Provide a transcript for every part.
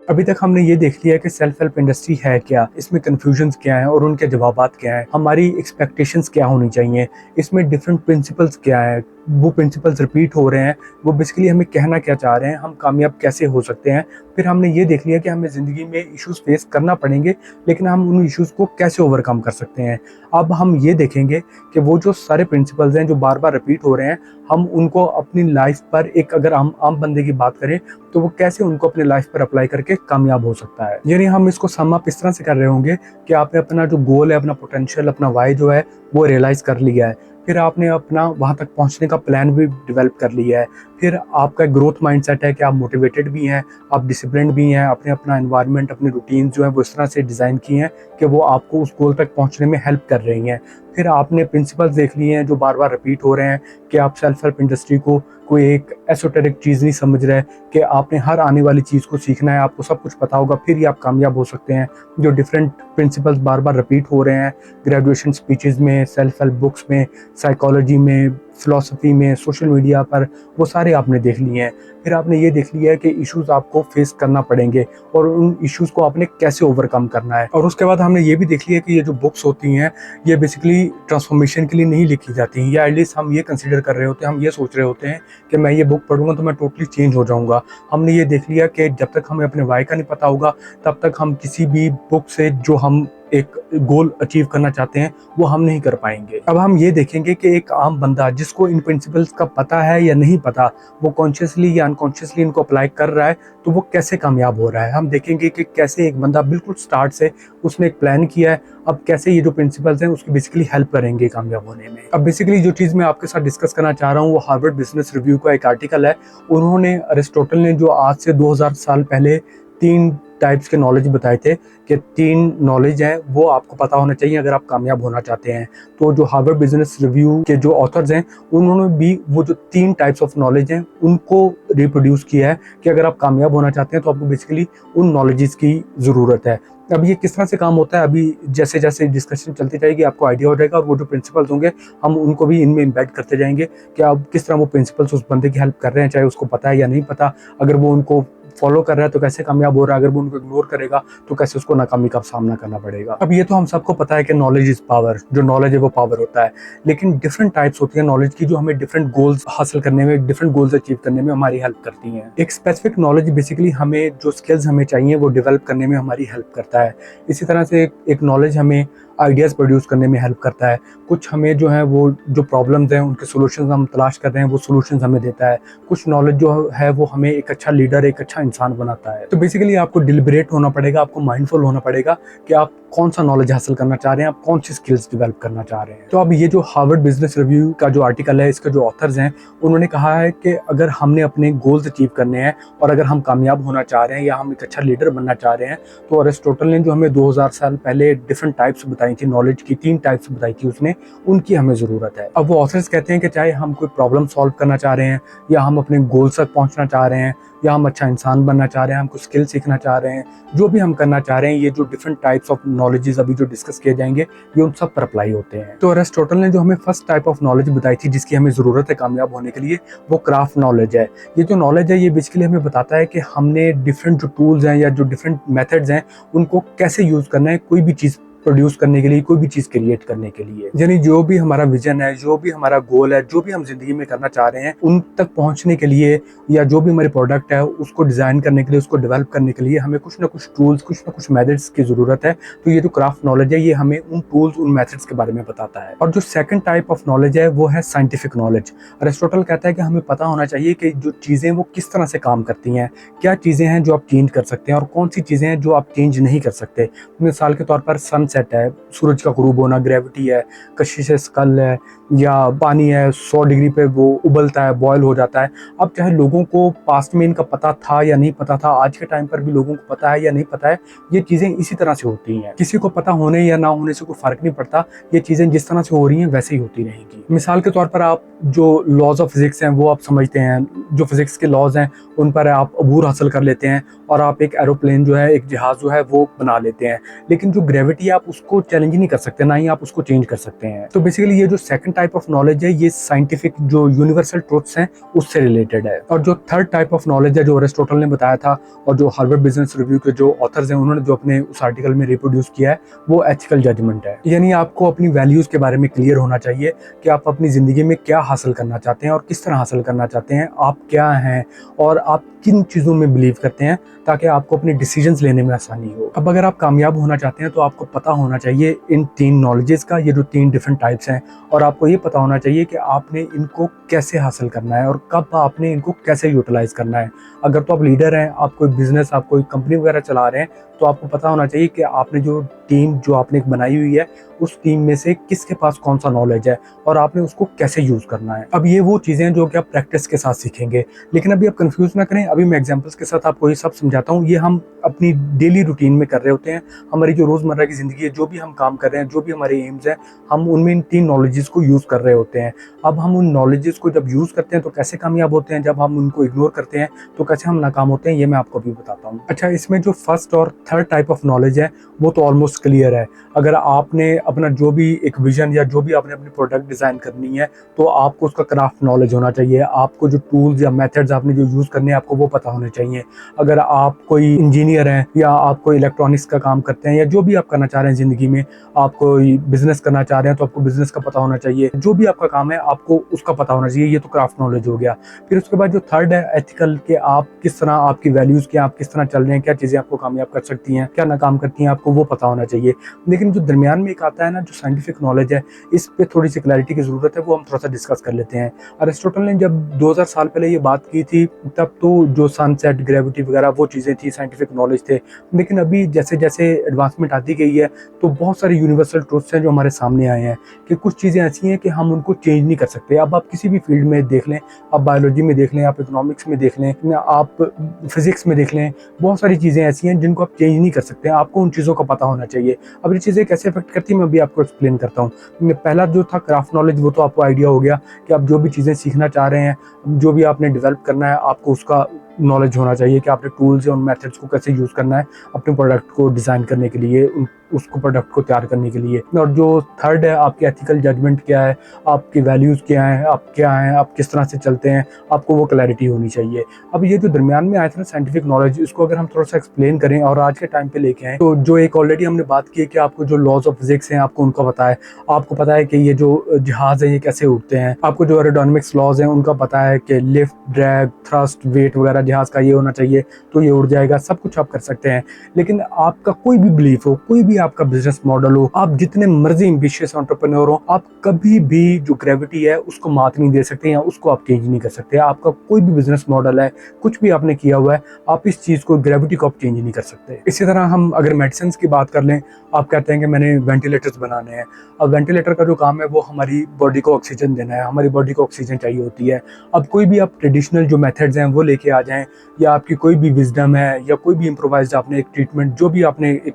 अभी तक हमने ये देख लिया कि सेल्फ हेल्प इंडस्ट्री है क्या, इसमें कन्फ्यूजन्स क्या हैं और उनके जवाबात क्या हैं, हमारी एक्सपेक्टेशंस क्या होनी चाहिए, इसमें डिफरेंट प्रिंसिपल्स क्या है, वो प्रिंसिपल्स रिपीट हो रहे हैं, वो बेसिकली हमें कहना क्या चाह रहे हैं, हम कामयाब कैसे हो सकते हैं। फिर हमने ये देख लिया कि हमें ज़िंदगी में इश्यूज फेस करना पड़ेंगे, लेकिन हम उन इश्यूज को कैसे ओवरकम कर सकते हैं। अब हम ये देखेंगे कि वो जो सारे प्रिंसिपल्स हैं जो बार बार रिपीट हो रहे हैं, हम उनको अपनी लाइफ पर एक अगर हम आम बंदे की बात करें तो वो कैसे उनको अपने लाइफ पर अप्लाई करके कामयाब हो सकता है। यानी हम इसको सम अप इस तरह से कर रहे होंगे कि आपने अपना जो गोल है, अपना पोटेंशियल, अपना वाई जो है वो रियलाइज कर लिया है। फिर आपने अपना वहाँ तक पहुँचने का प्लान भी डेवलप कर लिया है। फिर आपका ग्रोथ माइंडसेट है कि आप मोटिवेटेड भी हैं, आप डिसिप्लिन भी हैं, आपने अपना एनवायरनमेंट, अपने रूटीन जो है वो इस तरह से डिज़ाइन किए हैं कि वो आपको उस गोल तक पहुँचने में हेल्प कर रही हैं। फिर आपने प्रिंसिपल्स देख लिए हैं जो बार बार रिपीट हो रहे हैं कि आप सेल्फ हेल्प इंडस्ट्री को कोई एक एसोटेरिक चीज़ नहीं समझ रहे कि आपने हर आने वाली चीज़ को सीखना है, आपको सब कुछ पता होगा फिर ही आप कामयाब हो सकते हैं। जो डिफरेंट प्रिंसिपल्स बार बार रिपीट हो रहे हैं ग्रेजुएशन स्पीचेस में, सेल्फ हेल्प बुक्स में, साइकोलॉजी में, फ़िलॉसफी में, सोशल मीडिया पर, वो सारे आपने देख लिए हैं। फिर आपने ये देख लिया है कि इश्यूज़ आपको फेस करना पड़ेंगे और उन इश्यूज़ को आपने कैसे ओवरकम करना है। और उसके बाद हमने ये भी देख लिया कि ये जो बुक्स होती हैं ये बेसिकली ट्रांसफॉर्मेशन के लिए नहीं लिखी जाती हैं, या एटलीस्ट हम ये कंसिडर कर रहे होते हैं, हम ये सोच रहे होते हैं कि मैं ये बुक पढ़ूंगा तो मैं टोटली चेंज हो जाऊंगा। हमने ये देख लिया कि जब तक हमें अपने वाई का नहीं पता होगा तब तक हम किसी भी बुक से जो हम एक गोल अचीव करना चाहते हैं वो हम नहीं कर पाएंगे। अब हम ये देखेंगे कि एक आम बंदा जिसको इन प्रिंसिपल्स का पता है या नहीं पता, वो कॉन्शियसली या अनकॉन्शियसली इनको अप्लाई कर रहा है तो वो कैसे कामयाब हो रहा है। हम देखेंगे कि कैसे एक बंदा बिल्कुल स्टार्ट से उसने एक प्लान किया है, अब कैसे ये जो प्रिंसिपल्स हैं उसकी बेसिकली हेल्प करेंगे कामयाब होने में। अब बेसिकली जो चीज़ मैं आपके साथ डिस्कस करना चाह रहा हूँ वो हार्वर्ड बिजनेस रिव्यू का एक आर्टिकल है। उन्होंने अरिस्टोटल ने जो आज से 2000 साल पहले 3 टाइप्स के नॉलेज बताए थे कि 3 नॉलेज हैं वो आपको पता होना चाहिए अगर आप कामयाब होना चाहते हैं। तो जो हार्वर्ड बिजनेस रिव्यू के जो ऑथर्स हैं उन्होंने भी वो जो 3 टाइप्स ऑफ नॉलेज हैं उनको रिप्रोड्यूस किया है कि अगर आप कामयाब होना चाहते हैं तो आपको बेसिकली उन नॉलेजेस की ज़रूरत है। अब ये किस तरह से काम होता है, अभी जैसे जैसे डिस्कशन चलती जाएगी आपको आइडिया हो जाएगा, और वो जो प्रिंसिपल्स होंगे हम उनको भी इनमें इम्बेड करते जाएंगे कि आप किस तरह वो प्रिंसिपल्स उस बंदे की हेल्प कर रहे हैं, चाहे उसको पता है या नहीं पता। अगर वो उनको फॉलो कर रहा है तो कैसे कामयाब हो रहा है, अगर वो उनको इग्नोर करेगा तो कैसे उसको नाकामी का सामना करना पड़ेगा। अब ये तो हम सबको पता है कि नॉलेज इज पावर, जो नॉलेज है वो पावर होता है, लेकिन डिफरेंट टाइप्स होती है नॉलेज की जो हमें डिफरेंट गोल्स हासिल करने में, डिफरेंट गोल्स अचीव करने में हमारी हेल्प करती हैं। एक स्पेसिफिक नॉलेज बेसिकली हमें जो स्किल्स हमें चाहिए वो डेवलप करने में हमारी हेल्प करता है। इसी तरह से एक नॉलेज हमें आइडियाज़ प्रोड्यूस करने में हेल्प करता है। कुछ हमें जो है वो जो प्रॉब्लम्स हैं उनके सॉल्यूशंस हम तलाश कर रहे हैं वो सॉल्यूशंस हमें देता है। कुछ नॉलेज जो है वो हमें एक अच्छा लीडर, एक अच्छा इंसान बनाता है। तो बेसिकली आपको डिलिबरेट होना पड़ेगा, आपको माइंडफुल होना पड़ेगा कि आप कौन सा नॉलेज हासिल करना चाह रहे हैं, आप कौन सी स्किल्स डेवलप करना चाह रहे हैं। तो अब ये जो हार्वर्ड बिजनेस रिव्यू का जो आर्टिकल है, इसके जो ऑथर्स हैं उन्होंने कहा है कि अगर हमने अपने गोल्स अचीव करने हैं और अगर हम कामयाब होना चाह रहे हैं या हम एक अच्छा लीडर बनना चाह रहे हैं, तो अरिस्टोटल ने जो हमें 2000 साल पहले डिफरेंट टाइप्स बताई थी नॉलेज की, 3 टाइप्स बताई थी उसने, उनकी हमें ज़रूरत है। अब वो ऑथर्स कहते हैं कि चाहे हम कोई प्रॉब्लम सॉल्व करना चाह रहे हैं, या हम अपने गोल्स तक पहुंचना चाह रहे हैं, या हम अच्छा इंसान बनना चाह रहे हैं, हम कुछ स्किल सीखना चाह रहे हैं, जो भी हम करना चाह रहे हैं, ये जो डिफरेंट टाइप्स ऑफ नॉलेजेस अभी जो डिस्कस किए जाएंगे ये उन सब पर अप्लाई होते हैं। तो अरिस्टोटल ने जो हमें फर्स्ट टाइप ऑफ नॉलेज बताई थी जिसकी हमें ज़रूरत है कामयाब होने के लिए, वो क्राफ्ट नॉलेज है। ये जो नॉलेज है ये बेसिकली हमें बताता है कि हमने डिफरेंट जो टूल्स हैं या जो डिफरेंट मेथड्स हैं उनको कैसे यूज़ करना है कोई भी चीज़ प्रोड्यूस करने के लिए, कोई भी चीज़ क्रिएट करने के लिए। यानी जो भी हमारा विजन है, जो भी हमारा गोल है, जो भी हम जिंदगी में करना चाह रहे हैं उन तक पहुंचने के लिए, या जो भी हमारे प्रोडक्ट है उसको डिज़ाइन करने के लिए, उसको डेवलप करने के लिए हमें कुछ ना कुछ टूल्स, कुछ ना कुछ मेथड्स की ज़रूरत है। तो ये जो क्राफ्ट नॉलेज है ये हमें उन टूल्स, उन मेथड्स के बारे में बताता है। और जो सेकंड टाइप ऑफ नॉलेज है वो है साइंटिफिक नॉलेज। अरिस्टोटल कहता है कि हमें पता होना चाहिए कि जो चीज़ें वो किस तरह से काम करती हैं, क्या चीज़ें हैं जो आप चेंज कर सकते हैं और कौन सी चीज़ें हैं जो आप चेंज नहीं कर सकते। मिसाल के तौर पर सनसेट है, सूरज का गुरूब होना, ग्रेविटी है, कशिश स्कल है, या पानी है 100 डिग्री पे वो उबलता है, बॉयल हो जाता है। अब चाहे लोगों को पास्ट में इनका पता था या नहीं पता था, आज के टाइम पर भी लोगों को पता है या नहीं पता है, ये चीज़ें इसी तरह से होती हैं। किसी को पता होने या ना होने से कोई फ़र्क नहीं पड़ता, ये चीज़ें जिस तरह से हो रही हैं वैसे ही होती रहेंगी। मिसाल के तौर पर आप जो लॉज ऑफ फिज़िक्स हैं वो आप समझते हैं, जो फिज़िक्स के लॉज हैं उन पर आप अबूर हासिल कर लेते हैं और आप एक एरोप्लेन जो है, एक जहाज़ जो है वो बना लेते हैं। लेकिन जो ग्रेविटी है आप उसको चैलेंज नहीं कर सकते, ना ही आप उसको चेंज कर सकते हैं। तो बेसिकली ये जो सेकंड टाइप ऑफ नॉलेज है ये साइंटिफिक जो यूनिवर्सल ट्रुथ्स हैं उससे रिलेटेड है। और जो थर्ड टाइप ऑफ नॉलेज है जो अरिस्टोटल ने बताया था और जो हार्वर्ड बिजनेस रिव्यू के जो ऑथर्स हैं उन्होंने जो अपने उस आर्टिकल में रिप्रोड्यूस किया है वो एथिकल जजमेंट है। यानी आपको अपनी वैल्यूज के बारे में क्लियर होना चाहिए कि आप अपनी जिंदगी में क्या हासिल करना चाहते हैं और किस तरह हासिल करना चाहते हैं, आप क्या हैं और आप किन चीज़ों में बिलीव करते हैं, ताकि आपको अपने डिसीजंस लेने में आसानी हो। अब अगर आप कामयाब होना चाहते हैं तो आपको पता होना चाहिए इन 3 नॉलेजेस का, ये जो 3 डिफरेंट टाइप्स हैं, और आपको ये पता होना चाहिए कि आपने इनको कैसे हासिल करना है और कब आपने इनको कैसे यूटिलाइज करना है। अगर तो आप लीडर हैं, आप कोई बिजनेस, आप कोई कंपनी वगैरह चला रहे हैं, तो आपको पता होना चाहिए कि आपने जो टीम जो आपने बनाई हुई है उस टीम में से किसके पास कौन सा नॉलेज है और आपने उसको कैसे यूज करना है। अब ये वो चीजें हैं जो कि आप प्रैक्टिस के साथ सीखेंगे, लेकिन अभी आप कंफ्यूज ना करें, अभी मैं एग्जांपल्स के साथ आपको ये सब समझाता हूँ। ये हम अपनी डेली रूटीन में कर रहे होते हैं, हमारी जो रोजमर्रा की जिंदगी है, जो भी हम काम कर रहे हैं, जो भी हमारे एम्स हैं, हम उनमें इन 3 नॉलेजेस को यूज कर रहे होते हैं। अब हम उन नॉलेजेस को जब यूज करते हैं तो कैसे कामयाब होते हैं, जब हम उनको इग्नोर करते हैं तो कैसे हम नाकाम होते हैं, ये मैं आपको अभी बताता हूँ। अच्छा, इसमें जो फर्स्ट और थर्ड टाइप ऑफ नॉलेज है वो तो ऑलमोस्ट क्लियर है। अगर आपने अपना जो भी एक विजन या जो भी आपने अपनी प्रोडक्ट डिजाइन करनी है तो आपको उसका क्राफ्ट नॉलेज होना चाहिए, आपको जो टूल्स या मेथड्स आपने जो यूज करने हैं आपको वो पता होने चाहिए। अगर आप कोई इंजीनियर हैं या आप कोई इलेक्ट्रॉनिक्स का काम करते हैं या जो भी आप करना चाह रहे हैं ज़िंदगी में, आप कोई बिजनेस करना चाह रहे हैं तो आपको बिजनेस का पता होना चाहिए। जो भी आपका काम है आपको उसका पता होना चाहिए, ये तो क्राफ्ट नॉलेज हो गया। फिर उसके बाद जो थर्ड है एथिकल, के आप किस तरह, आपकी वैल्यूज क्या, आप किस तरह चल रहे हैं, क्या चीज़ें आपको कामयाब कर सकती हैं, क्या नाकाम करती हैं, आपको वो पता होना चाहिए। लेकिन जो दरमियान में एक आता है ना, जो साइंटिफिक नॉलेज है, इस पे थोड़ी सी क्लैरिटी की जरूरत है, वो हम थोड़ा सा डिस्कस कर लेते हैं। अरिस्टोटल ने जब 2000 साल पहले ये बात की थी तब तो जो सनसेट, ग्रेविटी वगैरह वो चीज़ें थी, साइंटिफिक नॉलेज थे। लेकिन अभी जैसे जैसे एडवांसमेंट आती गई है तो बहुत सारे यूनिवर्सल ट्रूथ्स हैं जो हमारे सामने आए हैं कि कुछ चीज़ें ऐसी हैं कि हम उनको चेंज नहीं कर सकते। अब आप किसी भी फील्ड में देख लें, आप बायोलॉजी में देख लें, आप इकोनॉमिक्स में देख लें, आप फिजिक्स में देख लें, बहुत सारी चीज़ें ऐसी हैं जिनको आप चेंज नहीं कर सकते। आपको उन चीज़ों का पता होना चाहिए। अब ये चीज़ें कैसे इफेक्ट करती हैं मैं अभी आपको एक्सप्लेन करता हूँ। पहला जो था क्राफ्ट नॉलेज, वो तो आपको आइडिया हो गया कि आप जो भी चीज़ें सीखना चाह रहे हैं, जो भी आपने डेवलप करना है, आपको उसका नॉलेज होना चाहिए कि आपने टूल्स या उन मेथड्स को कैसे यूज़ करना है अपने प्रोडक्ट को डिज़ाइन करने के लिए, उसको प्रोडक्ट को तैयार करने के लिए। और जो थर्ड है, आपकी एथिकल जजमेंट क्या है, आपकी वैल्यूज़ क्या हैं, आप क्या हैं, आप किस तरह से चलते हैं, आपको वो क्लैरिटी होनी चाहिए। अब ये जो दरमियान में आया था ना साइंटिफिक नॉलेज, इसको अगर हम थोड़ा सा एक्सप्लेन करें और आज के टाइम पे लेके आए तो जो एक ऑलरेडी हमने बात की है कि आपको जो लॉज ऑफ फिजिक्स हैं आपको उनका पता है, आपको पता है कि ये जो जहाज है ये कैसे उड़ते हैं, आपको जो एरोडायनामिक्स लॉज हैं उनका पता है कि लिफ्ट, ड्रैग, थ्रस्ट, वेट वगैरह जहाज का ये होना चाहिए तो ये उड़ जाएगा, सब कुछ आप कर सकते हैं। लेकिन आपका कोई भी बिलीफ हो, कोई भी आपका बिजनेस मॉडल हो, आप जितने मर्जी एम्बिशियस एंटरप्रेन्योर हो, आप कभी भी जो ग्रेविटी है उसको मात नहीं दे सकते या उसको आप चेंज नहीं कर सकते। आपका कोई भी बिजनेस मॉडल है, कुछ भी आपने किया हुआ है, आप इस चीज को, ग्रेविटी को आप चेंज नहीं कर सकते। इसी तरह हम अगर मेडिसिन की बात कर लें, आप कहते हैं कि मैंने वेंटिलेटर्स बनाने हैं। अब वेंटिलेटर का जो काम है वो हमारी बॉडी को ऑक्सीजन देना है, हमारी बॉडी को ऑक्सीजन चाहिए होती है। अब कोई भी आप ट्रेडिशनल जो मेथड्स हैं वो लेके आ जाएं, या आपकी कोई भी विजडम है या कोई भी इम्प्रोवाइज्ड आपने एक ट्रीटमेंट जो भी आपने एक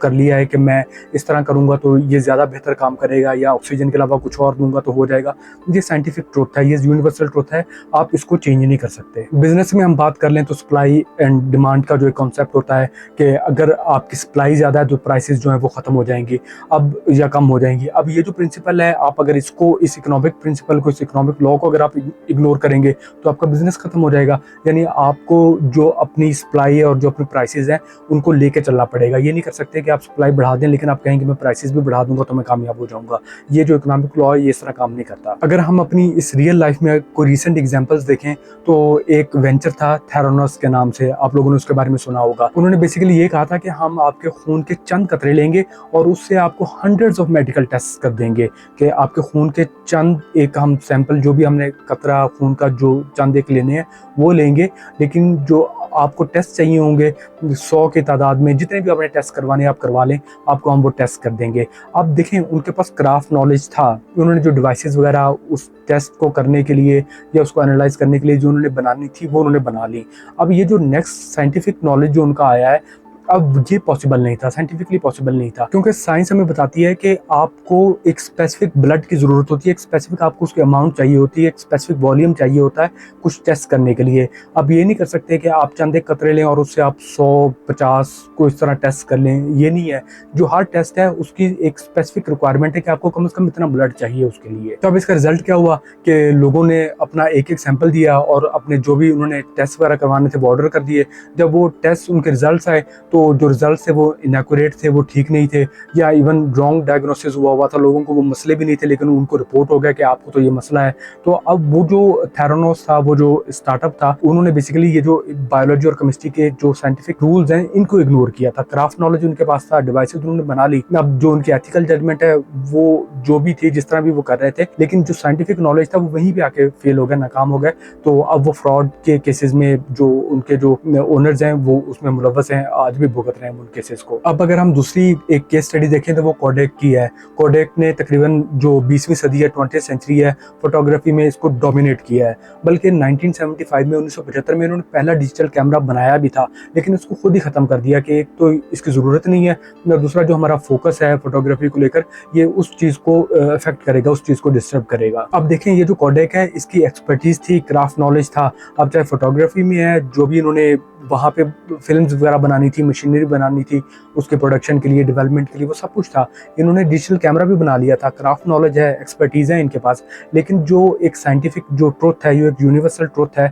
कर लिया है कि मैं इस तरह करूंगा तो ये ज़्यादा बेहतर काम करेगा या ऑक्सीजन के अलावा कुछ और दूंगा तो हो जाएगा, ये साइंटिफिक ट्रुथ है, ये यूनिवर्सल ट्रुथ है, आप इसको चेंज नहीं कर सकते। बिजनेस में हम बात कर लें तो सप्लाई एंड डिमांड का जो एक कॉन्सेप्ट होता है कि अगर आपकी सप्लाई ज़्यादा है तो प्राइसेस जो है वो ख़त्म हो जाएंगी अब या कम हो जाएंगी। अब ये जो प्रिंसिपल है, आप अगर इसको, इस इकोनॉमिक प्रिंसिपल को, इस इकोनॉमिक लॉ को अगर आप इग्नोर करेंगे तो आपका बिजनेस खत्म हो जाएगा। यानी आपको जो अपनी सप्लाई है और जो अपनी प्राइसेस हैं उनको लेके चलना पड़ेगा। ये नहीं कर सकते कि आप सप्लाई बढ़ा दें लेकिन आप कहेंगे मैं प्राइसेस भी बढ़ा दूंगा तो मैं कामयाब हो जाऊंगा। ये जो इकोनॉमिक लॉ है ये इस तरह काम नहीं करता। अगर हम अपनी इस रियल लाइफ में कोई रिसेंट एग्जांपल्स देखें तो एक वेंचर था थेरानोस के नाम से, आप लोगों ने उसके बारे में सुना होगा। उन्होंने बेसिकली ये कहा था कि हम आपके खून के चंद कतरे लेंगे और उससे आपको हंड्रेड्स ऑफ मेडिकल टेस्ट कर देंगे कि आपके खून के चंद एक हम सैंपल, जो भी हमने कतरा खून का जो चंद एक लेने हैं वो लेंगे, लेकिन जो आपको टेस्ट चाहिए होंगे 100 की तादाद में, जितने भी आपने टेस्ट करवाने आप करवा लें, आपको हम वो टेस्ट कर देंगे। अब देखें उनके पास क्राफ्ट नॉलेज था, उन्होंने जो डिवाइसेस वगैरह उस टेस्ट को करने के लिए या उसको एनालाइज करने के लिए जो उन्होंने बनानी थी वो उन्होंने बना ली। अब ये जो नेक्स्ट साइंटिफिक नॉलेज जो उनका आया है, अब ये पॉसिबल नहीं था, साइंटिफिकली पॉसिबल नहीं था, क्योंकि साइंस हमें बताती है कि आपको एक स्पेसिफिक ब्लड की जरूरत होती है, एक स्पेसिफिक आपको उसकी अमाउंट चाहिए होती है, एक स्पेसिफिक वॉल्यूम चाहिए होता है कुछ टेस्ट करने के लिए। अब ये नहीं कर सकते कि आप चंद एक कतरे लें और उससे आप 100-50 को इस तरह टेस्ट कर लें, ये नहीं है। जो हर टेस्ट है उसकी एक स्पेसिफिक रिक्वायरमेंट है कि आपको कम से कम इतना ब्लड चाहिए उसके लिए। तो अब इसका रिजल्ट क्या हुआ कि लोगों ने अपना एक एक सैंपल दिया और अपने जो भी उन्होंने टेस्ट वगैरह करवाने थे वो ऑर्डर कर दिए। जब वो टेस्ट उनके रिजल्ट आए तो जो रिजल्ट थे वो इनएक्यूरेट थे, वो ठीक नहीं थे, या इवन रॉन्ग डायग्नोसिस हुआ था, लोगों को वो मसले भी नहीं थे लेकिन उनको रिपोर्ट हो गया कि आपको तो ये मसला है। तो अब वो जो थेरानोस था, वो जो स्टार्टअप था, उन्होंने बेसिकली ये जो बायोलॉजी और केमिस्ट्री के जो साइंटिफिक रूल्स हैं इनको इग्नोर किया था। क्राफ्ट नॉलेज उनके पास था, डिवाइसेस उन्होंने बना ली। अब जो उनकी एथिकल जजमेंट है वो जो भी थी, जिस तरह भी वो कर रहे थे, लेकिन जो साइंटिफिक नॉलेज था वो वहीं पे आके फेल हो गया, नाकाम हो गए। तो अब वो फ्रॉड के केसेस में जो उनके जो ओनर्स हैं वो उसमें मुलव्वस हैं, आज भी भुगत रहे हैं उन केसेस को। अब अगर हम दूसरी एक केस स्टडी देखें तो वो कोडेक की है। कोडेक ने तकरीबन जो 20वीं सदी है, 20th सेंचुरी है, फोटोग्राफी में इसको डोमिनेट किया है। बल्कि 1975 में 1975 में इन्होंने पहला डिजिटल कैमरा बनाया भी था, लेकिन उसको खुद ही खत्म कर दिया कि एक तो इसकी ज़रूरत नहीं है, और दूसरा जो हमारा फोकस है फोटोग्राफी को लेकर ये उस चीज़ को अफेक्ट करेगा, उस चीज़ को डिस्टर्ब करेगा। अब देखें ये जो कोडेक है इसकी एक्सपर्टीज थी, क्राफ्ट नॉलेज था। अब चाहे फोटोग्राफी में है, जो भी इन्होंने वहाँ पे फिल्म्स वगैरह बनानी थी, मशीनरी बनानी थी उसके प्रोडक्शन के लिए, डेवलपमेंट के लिए, वो सब कुछ था। इन्होंने डिजिटल कैमरा भी बना लिया था, क्राफ्ट नॉलेज है, एक्सपर्टीज है इनके पास। लेकिन जो एक साइंटिफिक जो ट्रुथ है, जो एक यूनिवर्सल ट्रुथ है,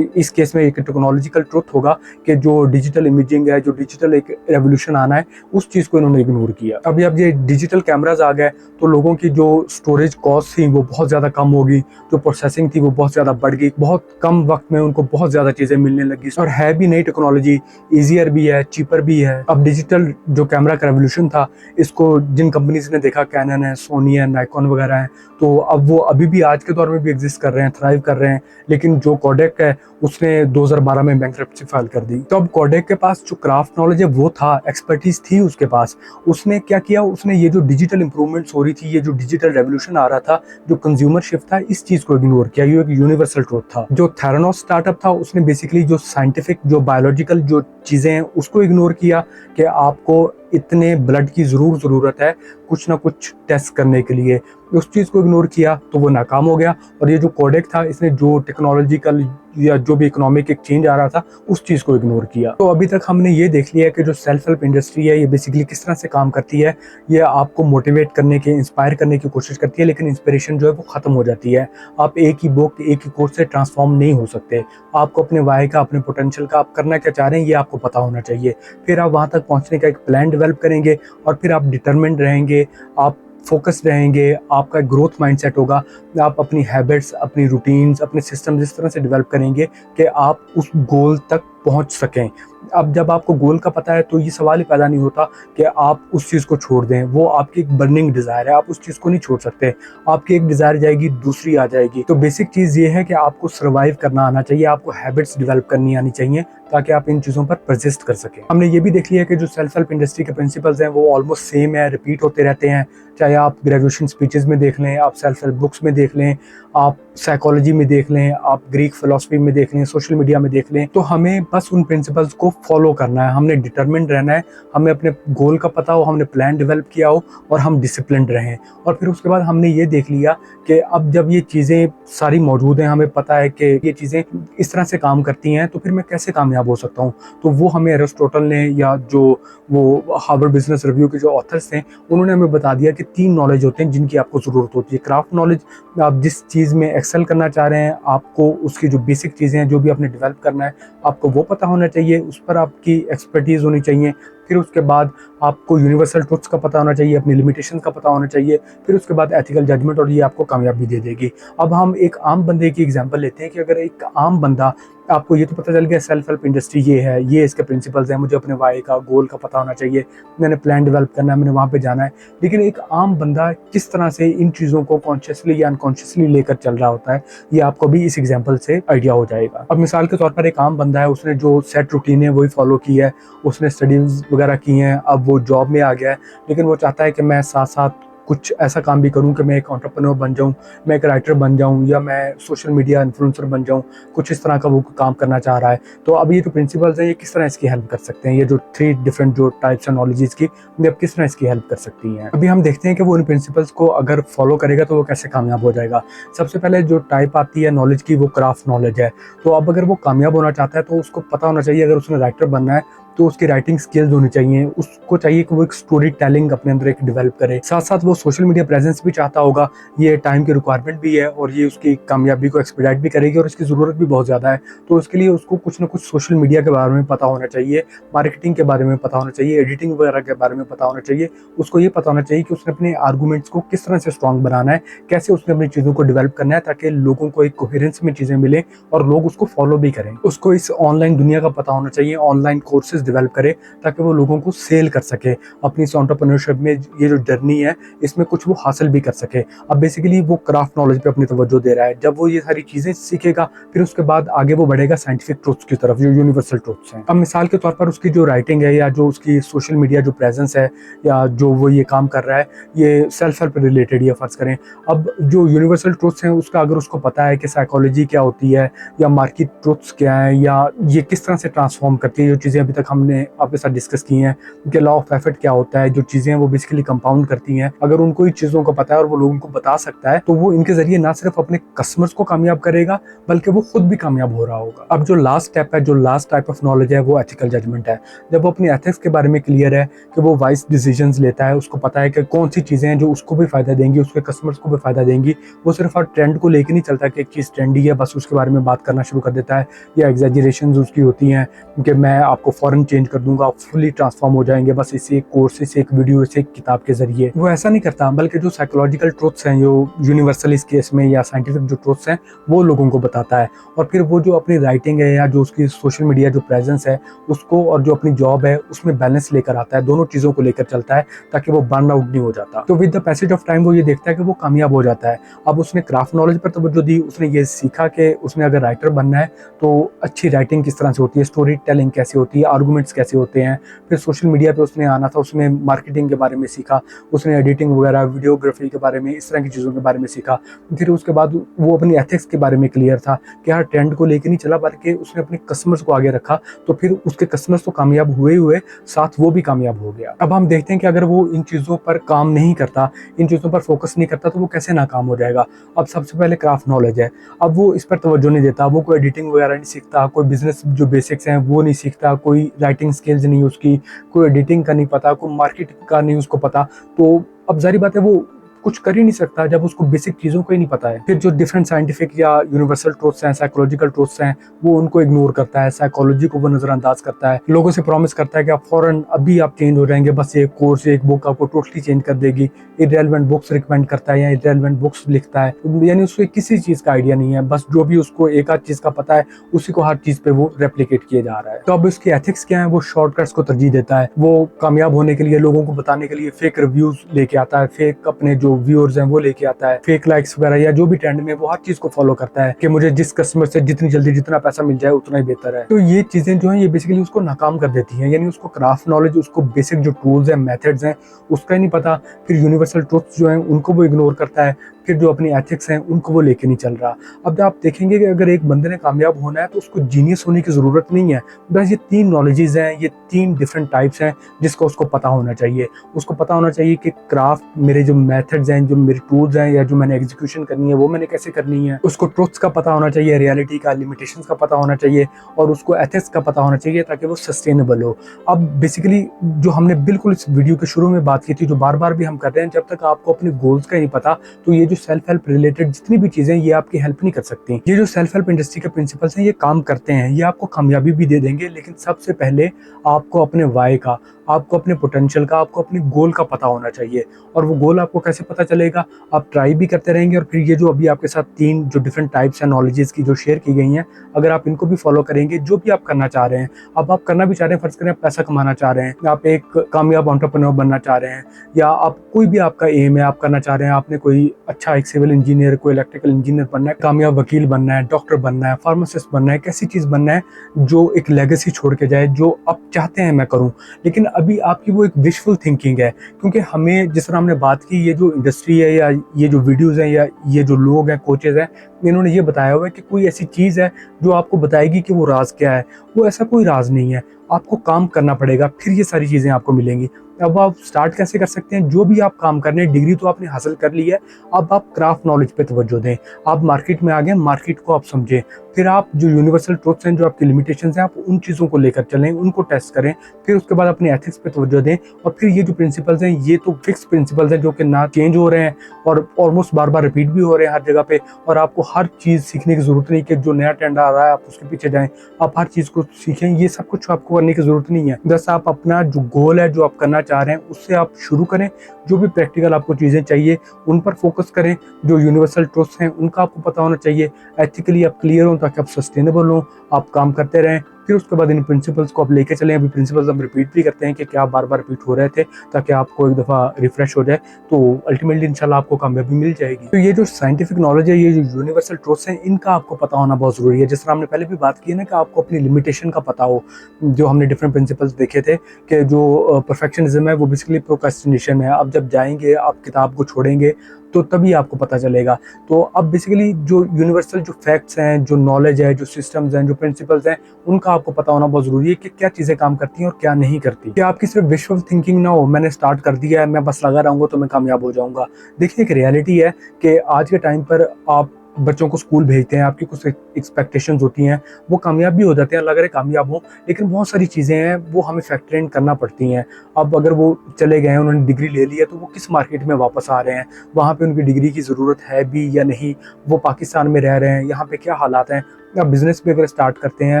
इस केस में एक टेक्नोलॉजिकल ट्रुथ होगा कि जो डिजिटल इमेजिंग है, जो डिजिटल एक रेवोल्यूशन आना है, उस चीज़ को इन्होंने इग्नोर किया। अभी अब ये डिजिटल कैमराज आ गए तो लोगों की जो स्टोरेज कॉस्ट थी वो बहुत ज़्यादा कम होगी, जो प्रोसेसिंग थी वो बहुत ज़्यादा बढ़ गई, बहुत कम वक्त में उनको बहुत ज़्यादा चीज़ें मिलने लगी, और है भी नई टेक्नोलॉजी, ईजियर भी है, चीपर भी है। अब डिजिटल जो कैमरा का रेवोल्यूशन था, इसको जिन कंपनीज ने देखा, कैनन है, सोनी है, नाइकॉन वगैरह है, तो अब वो अभी भी आज के दौर में भी एग्जिस्ट कर रहे हैं, थ्राइव कर रहे हैं। लेकिन जो कोडेक है उसने 2012 में बैंकरप्सी फाइल कर दी। तो अब कोडेक के पास जो क्राफ्ट नॉलेज है वो था, एक्सपर्टीज थी उसके पास। उसने क्या किया, उसने ये जो डिजिटल इंप्रूवमेंट्स हो रही थी, ये जो डिजिटल रेवोल्यूशन आ रहा था, जो कंज्यूमर शिफ्ट था, इस चीज को इग्नोर किया। ये एक यूनिवर्सल ट्रुथ था। जो थेरानोस स्टार्टअप था उसने बेसिकली जो साइंटिफिक जो बायोलॉजिकल जो चीजें हैं उसको इग्नोर किया कि आपको इतने ब्लड की ज़रूरत है कुछ ना कुछ टेस्ट करने के लिए, उस चीज़ को इग्नोर किया तो वो नाकाम हो गया। और ये जो कोडेक था इसने जो टेक्नोलॉजिकल या जो भी इकोनॉमिक एक चेंज आ रहा था उस चीज़ को इग्नोर किया। तो अभी तक हमने ये देख लिया कि जो सेल्फ हेल्प इंडस्ट्री है ये बेसिकली किस तरह से काम करती है। ये आपको मोटिवेट करने के, इंस्पायर करने की कोशिश करती है, लेकिन इंस्पिरेशन जो है वो ख़त्म हो जाती है। आप एक ही बुक, एक ही कोर्स से ट्रांसफॉर्म नहीं हो सकते। आपको अपने वाई का, अपने पोटेंशियल का, आप करना क्या चाह रहे हैं ये आपको पता होना चाहिए। फिर आप वहाँ तक पहुँचने का एक प्लान डेवलप करेंगे और फिर आप डिटरमिन्ड रहेंगे, आप फोकस्ड रहेंगे, आपका ग्रोथ माइंडसेट होगा। आप अपनी हैबिट्स, अपनी रूटीन्स, अपने सिस्टम जिस तरह से डेवलप करेंगे कि आप उस गोल तक पहुंच सकें। अब जब आपको गोल का पता है तो ये सवाल ही पैदा नहीं होता कि आप उस चीज़ को छोड़ दें। वो आपकी एक बर्निंग डिज़ायर है, आप उस चीज़ को नहीं छोड़ सकते। आपकी एक डिज़ायर जाएगी, दूसरी आ जाएगी। तो बेसिक चीज़ ये है कि आपको सर्वाइव करना आना चाहिए, आपको हैबिट्स डेवलप करनी आनी चाहिए ताकि आप इन चीज़ों पर परसिस्ट कर सकें। हमने ये भी देख लिया कि जो सेल्फ हेल्प इंडस्ट्री के प्रिंसिपल्स हैं वो ऑलमोस्ट सेम है, रिपीट होते रहते हैं। चाहे आप ग्रेजुएशन स्पीचेस में देख लें, आप सेल्फ हेल्प बुक्स में देख लें, आप साइकोलॉजी में देख लें, आप ग्रीक फिलॉसफी में देख लें, सोशल मीडिया में देख लें। तो हमें बस उन प्रिंसिपल्स को फॉलो करना है, हमने डिटरमिन्ड रहना है, हमें अपने गोल का पता हो, हमने प्लान डेवलप किया हो और हम डिसिप्लिन्ड रहें। और फिर उसके बाद हमने ये देख लिया कि अब जब ये चीज़ें सारी मौजूद हैं, हमें पता है कि ये चीज़ें इस तरह से काम करती हैं, तो फिर मैं कैसे कामयाब हो सकता हूँ। तो वो हमें एरिस्टोटल ने या जो वो हार्वर्ड बिजनेस रिव्यू के जो ऑथर्स थे उन्होंने हमें बता दिया कि 3 नॉलेज होते हैं जिनकी आपको ज़रूरत होती है। क्राफ्ट नॉलेज, आप जिस चीज़ में एक्सेल करना चाह रहे हैं, आपको उसकी जो बेसिक चीज़ें हैं, जो भी आपने डेवलप करना है, आपको वो पता होना चाहिए, उस पर आपकी एक्सपर्टीज़ होनी चाहिए। फिर उसके बाद आपको यूनिवर्सल ट्रुथ्स का पता होना चाहिए, अपनी लिमिटेशंस का पता होना चाहिए। फिर उसके बाद एथिकल जजमेंट, और ये आपको कामयाबी दे देगी। अब हम एक आम बंदे की एग्जांपल लेते हैं कि अगर एक आम बंदा, आपको ये तो पता चल गया सेल्फ हेल्प इंडस्ट्री ये है, ये इसके प्रिंसिपल्स हैं, मुझे अपने वाई का, गोल का पता होना चाहिए, मैंने प्लान डेवलप करना है, मैंने वहाँ पे जाना है। लेकिन एक आम बंदा किस तरह से इन चीज़ों को कॉन्शियसली या अनकॉन्शियसली लेकर चल रहा होता है, ये आपको भी इस एग्जाम्पल से आइडिया हो जाएगा। अब मिसाल के तौर पर एक आम बंदा है, उसने जो सेट रूटीन है वही फॉलो की है, उसने स्टडीज़ वगैरह की हैं, अब वो जॉब में आ गया है, लेकिन वो चाहता है कि मैं साथ साथ कुछ ऐसा काम भी करूँ कि मैं एक एंटरप्रेन्योर बन जाऊँ, मैं एक राइटर बन जाऊँ, या मैं सोशल मीडिया इन्फ्लुएंसर बन जाऊँ, कुछ इस तरह का वो काम करना चाह रहा है। तो अब ये जो प्रिंसिपल्स हैं, ये किस तरह इसकी हेल्प कर सकते हैं, ये जो 3 डिफरेंट जो टाइप्स हैं नॉलेजेस की, ये अब किस तरह इसकी हेल्प कर सकती हैं। अभी हम देखते हैं कि वो इन प्रिंसिपल्स को अगर फॉलो करेगा तो वो कैसे कामयाब हो जाएगा। सबसे पहले जो टाइप आती है नॉलेज की, वो क्राफ्ट नॉलेज है। तो अब अगर वो कामयाब होना चाहता है तो उसको पता होना चाहिए, अगर उसने राइटर बनना है तो उसकी राइटिंग स्किल्स होनी चाहिए, उसको चाहिए कि वो एक स्टोरी टेलिंग अपने अंदर एक डेवलप करे। साथ साथ वो सोशल मीडिया प्रेजेंस भी चाहता होगा, ये टाइम की रिक्वायरमेंट भी है और ये उसकी कामयाबी को एक्सपेडाइट भी करेगी और इसकी ज़रूरत भी बहुत ज़्यादा है। तो उसके लिए उसको कुछ ना कुछ सोशल मीडिया के बारे में पता होना चाहिए, मार्केटिंग के बारे में पता होना चाहिए, एडिटिंग वगैरह के बारे में पता होना चाहिए। उसको ये पता होना चाहिए कि उसने अपने आर्गूमेंट्स को किस तरह से स्ट्रॉन्ग बनाना है, कैसे उसने अपनी चीज़ों को डेवलप करना है ताकि लोगों को एक कोहेरेंस में चीज़ें मिलें और लोग उसको फॉलो भी करें। उसको इस ऑनलाइन दुनिया का पता होना चाहिए, ऑनलाइन कोर्सेज डेवलप करे ताकि वो लोगों को सेल कर सके। अपनी इस एंटरप्रेन्योरशिप में ये जो जर्नी है, इसमें कुछ वो हासिल भी कर सके। अब बेसिकली वो क्राफ्ट नॉलेज पे अपनी तवज्जो दे रहा है। जब वो ये सारी चीज़ें सीखेगा, फिर उसके बाद आगे वो बढ़ेगा साइंटिफिक ट्रूथ्स की तरफ, जो यूनिवर्सल ट्रूथ्स हैं। अब मिसाल के तौर पर उसकी जो राइटिंग है या जो उसकी सोशल मीडिया जो प्रेजेंस है या जो वो ये काम कर रहा है, ये सेल्फ हेल्प रिलेटेड ये फ़र्ज़ करें। अब जो यूनिवर्सल ट्रूथ्स हैं उसका अगर उसको पता है कि साइकोलॉजी क्या होती है या मार्केट ट्रूथ्स क्या है या ये किस तरह से ट्रांसफॉर्म करती है, जो चीज़ें अभी तक हमने आपके साथ डिस्कस की हैं कि लॉ ऑफ इफेक्ट क्या होता है, जो चीज़ें हैं वो बेसिकली कंपाउंड करती हैं, अगर उनको इन चीज़ों को पता है और वो लोगों को बता सकता है तो वो इनके ज़रिए ना सिर्फ अपने कस्टमर्स को कामयाब करेगा बल्कि वो खुद भी कामयाब हो रहा होगा। अब जो लास्ट स्टेप है, जो लास्ट टाइप ऑफ नॉलेज है, वो एथिकल जजमेंट है। जब वो अपनी एथिक्स के बारे में क्लियर है कि वो वाइज डिसीजंस लेता है, उसको पता है कि कौन सी चीज़ें हैं जो उसको भी फ़ायदा देंगी, उसके कस्टमर्स को भी फ़ायदा देंगी। वो सिर्फ हर ट्रेंड को लेकर नहीं चलता कि एक चीज़ ट्रेंडी है बस उसके बारे में बात करना शुरू कर देता है, या एग्जैजरेशंस उसकी होती हैं कि मैं आपको फ़ौरन चेंज कर दूंगा, आप फुली ट्रांसफॉर्म हो जाएंगे बस इसी एक कोर्स से, एक वीडियो से, एक किताब के जरिए। वो ऐसा नहीं करता, बल्कि जो साइकोलॉजिकल ट्रूथ्स हैं, जो यूनिवर्सल इस केस में या साइंटिफिक जो ट्रूथ्स हैं, वो लोगों को बताता है। और फिर वो जो अपनी राइटिंग है या जो उसकी सोशल मीडिया जो प्रेजेंस है उसको, और जो अपनी जॉब है उसमें बैलेंस लेकर आता है, दोनों चीज़ों को लेकर चलता है ताकि वो बर्न आउट नहीं हो जाता। तो with the passage of time वो ये देखता है कि वो कामयाब हो जाता है। अब उसने क्राफ्ट नॉलेज पर तवज्जो दी, उसने ये सीखा कि उसने अगर राइटर बनना है तो अच्छी राइटिंग किस तरह से होती है, स्टोरी टेलिंग कैसे होती है, आर्गूमेंट्स कैसे होते हैं। फिर सोशल मीडिया पे उसने आना था, उसने मार्केटिंग के बारे में सीखा, उसने एडिटिंग वगैरह, वीडियोग्राफी के बारे में, इस तरह की चीज़ों के बारे में सीखा। फिर उसके बाद वो अपनी एथिक्स के बारे में क्लियर था कि हर ट्रेंड को लेकर नहीं चला बल्कि उसने अपने कस्टमर्स को आगे रखा। तो फिर उसके कस्टमर्स तो कामयाब हुए साथ वो भी कामयाब हो गया। अब हम देखते हैं कि अगर वो इन चीज़ों पर काम नहीं करता, इन चीज़ों पर फोकस नहीं करता, तो वो कैसे नाकाम हो जाएगा। अब सबसे पहले क्राफ्ट नॉलेज है, अब वो इस पर तवज्जो नहीं देता, वो कोई एडिटिंग वगैरह नहीं सीखता, कोई बिजनेस जो बेसिक्स हैं वो नहीं सीखता, कोई राइटिंग स्किल्स नहीं उसकी, कोई एडिटिंग का नहीं पता, कोई मार्केटिंग का नहीं उसको पता। तो अब जाहिर बात है वो कुछ कर ही नहीं सकता जब उसको बेसिक चीज़ों को ही नहीं पता है। फिर जो डिफरेंट साइंटिफिक या यूनिवर्सल ट्रूथ्स हैं, साइकोलॉजिकल ट्रूथ्स हैं, वो उनको इग्नोर करता है, साइकोलॉजी को वो नज़रअंदाज करता है, लोगों से प्रॉमिस करता है कि आप फ़ौरन अभी आप चेंज हो जाएंगे, बस एक कोर्स, एक बुक आपको टोटली चेंज कर देगी। इररेलेवेंट बुक्स रिकमेंड करता है या इररेलेवेंट बुक्स लिखता है, यानी उसको किसी चीज़ का आइडिया नहीं है, बस जो भी उसको एक आध चीज़ का पता है उसी को हर चीज़ पे वो रेप्लिकेट किए जा रहा है। तो अब उसकी एथिक्स क्या है, वो शॉर्टकट्स को तरजीह देता है, वो कामयाब होने के लिए, लोगों को बताने के लिए फेक रिव्यूज लेके आता है, फेक अपने जो व्यूअर्स हैं वो लेके आता है, फेक लाइक्स वगैरह या जो भी ट्रेंड में, वो हर चीज को फॉलो करता है कि मुझे जिस कस्टमर से जितनी जल्दी जितना पैसा मिल जाए उतना ही बेहतर है। तो ये चीजें जो हैं ये बेसिकली उसको नाकाम कर देती हैं, यानी उसको क्राफ्ट नॉलेज, उसको बेसिक जो टूल्स हैं, मेथड्स हैं, उसका ही नहीं पता। फिर यूनिवर्सल ट्रूथ्स जो हैं उनको वो इग्नोर करता है, फिर जो अपनी एथिक्स हैं उनको वो लेके नहीं चल रहा। अब आप देखेंगे कि अगर एक बंदे ने कामयाब होना है तो उसको जीनियस होने की ज़रूरत नहीं है, बस ये 3 नॉलेजेस हैं, ये 3 डिफरेंट टाइप्स हैं जिसको उसको पता होना चाहिए। उसको पता होना चाहिए कि क्राफ्ट, मेरे जो मेथड्स हैं, जो मेरे टूल्स हैं या जो मैंने एग्जीक्यूशन करनी है वो मैंने कैसे करनी है। उसको ट्रुथ्स का पता होना चाहिए, रियलिटी का, लिमिटेशंस का पता होना चाहिए, और उसको एथिक्स का पता होना चाहिए ताकि वो सस्टेनेबल हो। अब बेसिकली जो हमने बिल्कुल इस वीडियो के शुरू में बात की थी, जो बार बार भी हम कर रहे हैं, जब तक आपको अपने गोल्स का ही नहीं पता तो ये जो सेल्फ हेल्प रिलेटेड जितनी भी चीजें ये आपकी हेल्प नहीं कर सकती। ये जो सेल्फ हेल्प इंडस्ट्री के प्रिंसिपल्स हैं ये काम करते हैं, ये आपको कामयाबी भी दे देंगे, लेकिन सबसे पहले आपको अपने वाई का, आपको अपने पोटेंशियल का, आपको अपने गोल का पता होना चाहिए। और वो गोल आपको कैसे पता चलेगा, आप ट्राई भी करते रहेंगे, और फिर ये जो अभी आपके साथ 3 जो डिफरेंट टाइप्स हैं नॉलेजेस की जो शेयर की गई हैं, अगर आप इनको भी फॉलो करेंगे, जो भी आप करना चाह रहे हैं, अब आप करना भी चाह रहे हैं, फर्ज करें आप पैसा कमाना चाह रहे हैं, आप एक कामयाब एंटरप्रेन्योर बनना चाह रहे हैं, या आप कोई भी आपका एम है, आप करना चाह रहे हैं, आपने कोई अच्छा अच्छा एक सिविल इंजीनियर, कोई इलेक्ट्रिकल इंजीनियर बनना है, कामयाब वकील बनना है, डॉक्टर बनना है, फार्मासिस्ट बनना है, कैसी चीज़ बनना है जो एक लेगेसी छोड़ के जाए, जो आप चाहते हैं मैं करूं। लेकिन अभी आपकी वो एक विशफुल थिंकिंग है, क्योंकि हमें जिस तरह हमने बात की, ये जो इंडस्ट्री है या ये जो वीडियोज़ हैं या ये जो लोग हैं, कोचेज़ हैं, इन्होंने ये बताया हुआ है कि कोई ऐसी चीज़ है जो आपको बताएगी कि वो राज क्या है। वो ऐसा कोई राज नहीं है, आपको काम करना पड़ेगा, फिर ये सारी चीज़ें आपको मिलेंगी। अब आप स्टार्ट कैसे कर सकते हैं? जो भी आप काम कर रहे हैं, डिग्री तो आपने हासिल कर ली है, अब आप क्राफ्ट नॉलेज पे तवज्जो दें। आप मार्केट में आ गए, मार्केट को आप समझें, फिर आप जो यूनिवर्सल ट्रुथ्स हैं, जो आपकी लिमिटेशंस हैं, आप उन चीज़ों को लेकर चलें, उनको टेस्ट करें, फिर उसके बाद अपने एथिक्स पे तवज्जो दें। और फिर ये जो प्रिंसिपल्स हैं, ये तो फिक्स प्रिंसिपल्स हैं जो कि ना चेंज हो रहे हैं और ऑलमोस्ट बार बार रिपीट भी हो रहे हैं हर जगह पे। और आपको हर चीज़ सीखने की ज़रूरत नहीं कि जो नया ट्रेंड आ रहा है आप उसके पीछे जाएं, आप हर चीज़ को सीखें, ये सब कुछ आपको करने की ज़रूरत नहीं है। बस आप अपना जो गोल है, जो आप करना चाह रहे हैं, उससे आप शुरू करें। जो भी प्रैक्टिकल आपको चीज़ें चाहिए उन पर फोकस करें, जो यूनिवर्सल ट्रुथ्स हैं उनका आपको पता होना चाहिए, एथिकली आप क्लियर हो ताकि आप सस्टेनेबल हो, आप काम करते रहें। फिर उसके बाद इन प्रिंसिपल्स को आप लेके चलें। अभी प्रिंसिपल्स हम रिपीट भी करते हैं कि क्या बार बार रिपीट हो रहे थे, ताकि आपको एक दफ़ा रिफ्रेश हो जाए, तो अल्टीमेटली इंशाल्लाह आपको कामयाबी मिल जाएगी। तो ये जो साइंटिफिक नॉलेज है, ये जो यूनिवर्सल ट्रुथ्स हैं, इनका आपको पता होना बहुत ज़रूरी है। जिस तरह हमने पहले भी बात की है ना कि आपको अपनी लिमिटेशन का पता हो। जो हमने डिफरेंट प्रिंसिपल्स देखे थे कि जो परफेक्शनिज्म है वो बेसिकली प्रोक्रेस्टिनेशन है। आप जब जाएंगे, आप किताब को छोड़ेंगे, तो तभी आपको पता चलेगा। तो अब बेसिकली जो यूनिवर्सल जो फैक्ट्स हैं, जो नॉलेज है, जो सिस्टम्स हैं, जो प्रिंसिपल्स हैं, उनका आपको पता होना बहुत ज़रूरी है कि क्या चीज़ें काम करती हैं और क्या नहीं करती। कि आपकी सिर्फ विजुअल थिंकिंग ना हो, मैंने स्टार्ट कर दिया है, मैं बस लगा रहूँगा तो मैं कामयाब हो जाऊँगा। देखिए, एक रियलिटी है कि आज के टाइम पर आप बच्चों को स्कूल भेजते हैं, आपकी कुछ एक्सपेक्टेशंस होती हैं, वो कामयाब भी हो जाते हैं, अल्लाह करे कामयाब हों, लेकिन बहुत सारी चीज़ें हैं वो हमें फैक्टर इन करना पड़ती हैं। अब अगर वो चले गए हैं, उन्होंने डिग्री ले ली है, तो वो किस मार्केट में वापस आ रहे हैं, वहाँ पे उनकी डिग्री की ज़रूरत है भी या नहीं, वो पाकिस्तान में रह रहे हैं, यहाँ पे क्या हालात हैं। या बिज़नेस भी अगर स्टार्ट करते हैं,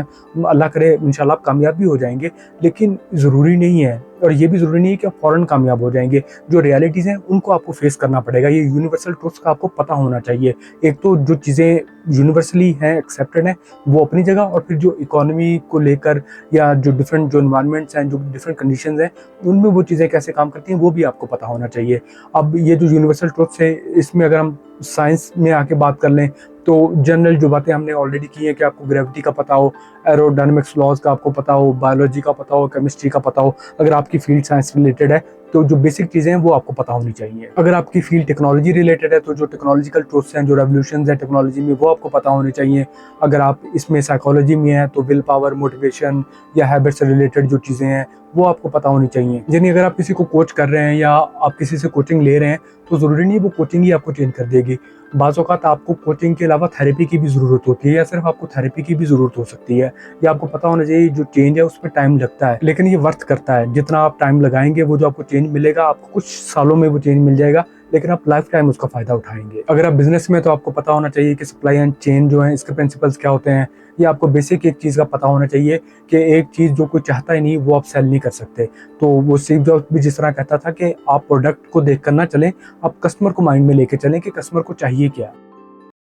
अल्लाह करे इंशाल्लाह आप कामयाब भी हो जाएंगे, लेकिन ज़रूरी नहीं है, और ये भी ज़रूरी नहीं है कि आप फ़ौरन कामयाब हो जाएंगे। जो रियलिटीज़ हैं उनको आपको फेस करना पड़ेगा। ये यूनिवर्सल ट्रुथ्स का आपको पता होना चाहिए। एक तो जो चीज़ें यूनिवर्सली हैं, एक्सेप्टेड हैं, वो अपनी जगह, और फिर जो इकोनॉमी को लेकर या जो डिफरेंट जो इन्वायरमेंट्स हैं, जो डिफरेंट कंडीशंस हैं, उनमें वो चीज़ें कैसे काम करती हैं वो भी आपको पता होना चाहिए। अब ये जो यूनिवर्सल ट्रुथ्स है, इसमें अगर हम साइंस में आके बात कर लें, तो जनरल जो बातें हमने ऑलरेडी की हैं कि आपको ग्रेविटी का पता हो, एरोडायनामिक्स लॉज का आपको पता हो, बायोलॉजी का पता हो, केमिस्ट्री का पता हो। अगर आपकी फील्ड साइंस रिलेटेड है तो जो बेसिक चीज़ें हैं वो आपको पता होनी चाहिए। अगर आपकी फील्ड टेक्नोलॉजी रिलेटेड है तो जो टेक्नोलॉजिकल ट्रुथ्स हैं, जो रेवोल्यूशंस हैं टेक्नोलॉजी में, वो आपको पता होने चाहिए। अगर आप इसमें साइकोलॉजी में हैं तो विल पावर, मोटिवेशन या हैबिट से रिलेटेड जो चीज़ें हैं वो आपको पता होनी चाहिए। यानी अगर आप किसी को कोच कर रहे हैं या आप किसी से कोचिंग ले रहे हैं, तो ज़रूरी नहीं है वो कोचिंग ही आपको चेंज कर देगी। बाज़ औक़ात आपको कोचिंग के अलावा थेरेपी की भी ज़रूरत होती है, या सिर्फ आपको थेरेपी की भी ज़रूरत हो सकती है। या आपको पता होना चाहिए जो चेंज है उसमें टाइम लगता है, लेकिन ये वर्थ करता है। जितना आप टाइम लगाएंगे, वो जो आपको चेंज मिलेगा, आपको कुछ सालों में वो चेंज मिल जाएगा, लेकिन आप लाइफ टाइम उसका फ़ायदा उठाएंगे। अगर आप बिजनेस में, तो आपको पता होना चाहिए कि सप्लाई एंड चेन जो है, इसके प्रिंसिपल्स क्या होते हैं। ये आपको बेसिक एक चीज़ का पता होना चाहिए कि एक चीज़ जो कोई चाहता ही नहीं, वो आप सेल नहीं कर सकते। तो वो स्टीव जॉब्स भी जिस तरह कहता था कि आप प्रोडक्ट को देख कर ना चलें, आप कस्टमर को माइंड में लेके चलें कि कस्टमर को चाहिए क्या।